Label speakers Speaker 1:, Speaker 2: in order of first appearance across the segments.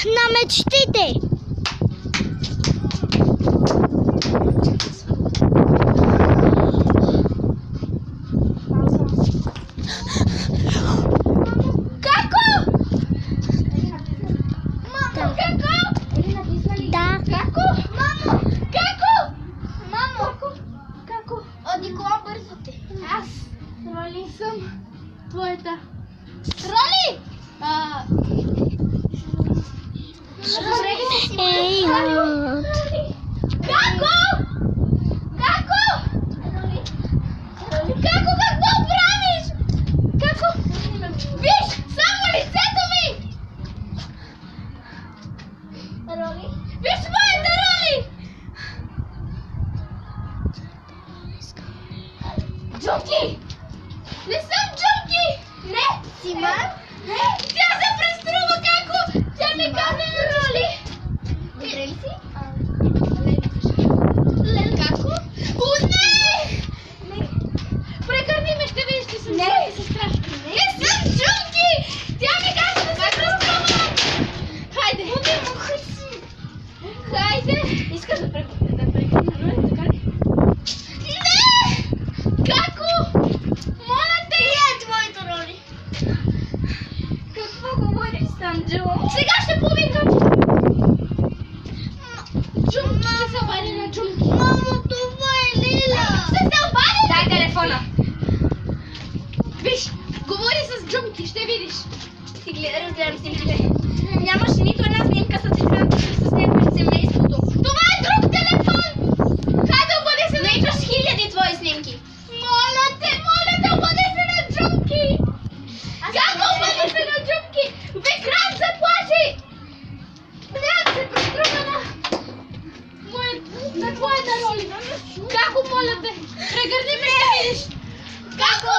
Speaker 1: на мечтите.
Speaker 2: Роли съм твоята. Роли!
Speaker 1: Ей,
Speaker 2: Како? Какво правиш? Како? Виж, само лицето ми! Роли? Виж моята Роли! Джунки! Не съм Джунки! Не! Симан? Не! Тя се преструва, Како! Тя ми каза Роли! Добре ли си? Како? О, не! Не! Прекърни ме, ще видиш, че съм Джунки, сестра! Не съм Джунки! Тя ми каза да се преструва! Хайде! Хайде! Искаш да прекърна Роли, така ли? Не! Како? Моля те, я твоето Роли! Какво говориш, Санджо? Сега ще повикам! Джунки, ще се обади на Джунки!
Speaker 1: Мамо, това е Лиля!
Speaker 2: Ще се обади! Дай телефона! Виж, говори с Джунки, ще видиш! Ти разгледам снимките. Нямаш нито една снимка с екраната с някой от семейството. Това е друг телефон! Хайде, обади се на Джунки! Хиляди твои снимки! Моля те, обади се на Джунки! Как обади се на Джунки? Викрам се плаши! Трябва да се преструва на твоята Роли. Како, моля те? Прегърни ме, ще видиш! Како?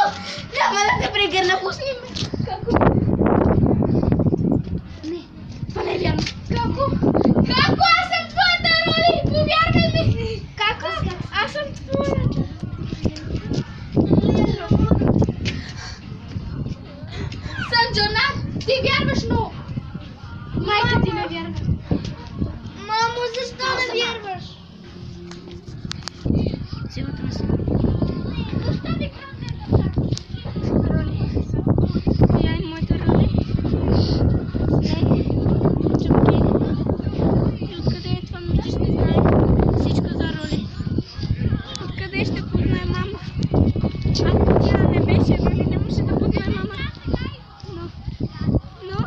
Speaker 2: Няма да те прегърна, пусни ме! Како? Не, това не е вярно. Како? Како? Аз съм твоята Роли! Повярвай ми! Како? Аз съм твоята. Санджона, ти вярваш, но майка ти не вярва.
Speaker 1: Мамо, защо не вярваш?
Speaker 2: Силата на сила. Защо ви крадете? Роли. Я и моята Роли. Не. Джунки. И откъде е това момиче, ще знае всичко за Роли. Откъде ще познае мама? Ако тя не беше Роли, не може да познае мама. Но...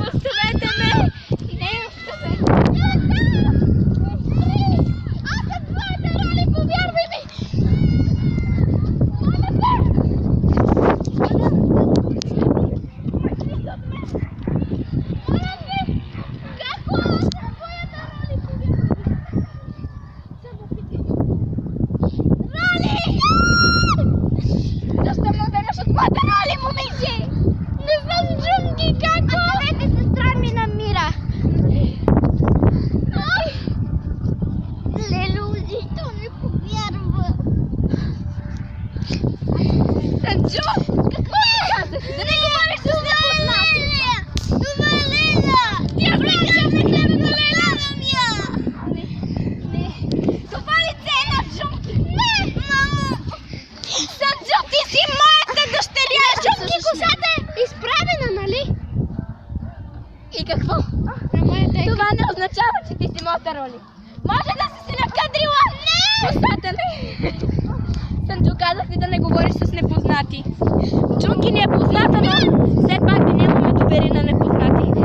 Speaker 2: Оставете ме! Не, оставете! Аз съм твоята Роли, повярвай ми! Моля те! Моля те! Како? Аз съм твоята Роли, повярвай ми! Само пити. Роли! Защо ме отделяш от моята Роли, момиче? Не съм Джунки, Како?
Speaker 1: Оставете сестра ми намира. Лело, защо не повярва?
Speaker 2: Санджо, какво ми казах? Да не говориш с непознати!
Speaker 1: Това е Лиля!
Speaker 2: Тя влезе в лицето на Леля!
Speaker 1: Не!
Speaker 2: Това лице е на Джунки!
Speaker 1: Не, мамо!
Speaker 2: Санджо, ти си моята дъщеря!
Speaker 1: Джунки, косата е изправена, нали?
Speaker 2: И какво? Това не означава, че ти си моята Роли. Може да си накадрила! Не! Косата не! Санджо, казах ти да не говориш с непознати. Джунки не е позната, но все пак да нямаме доверие на непознати.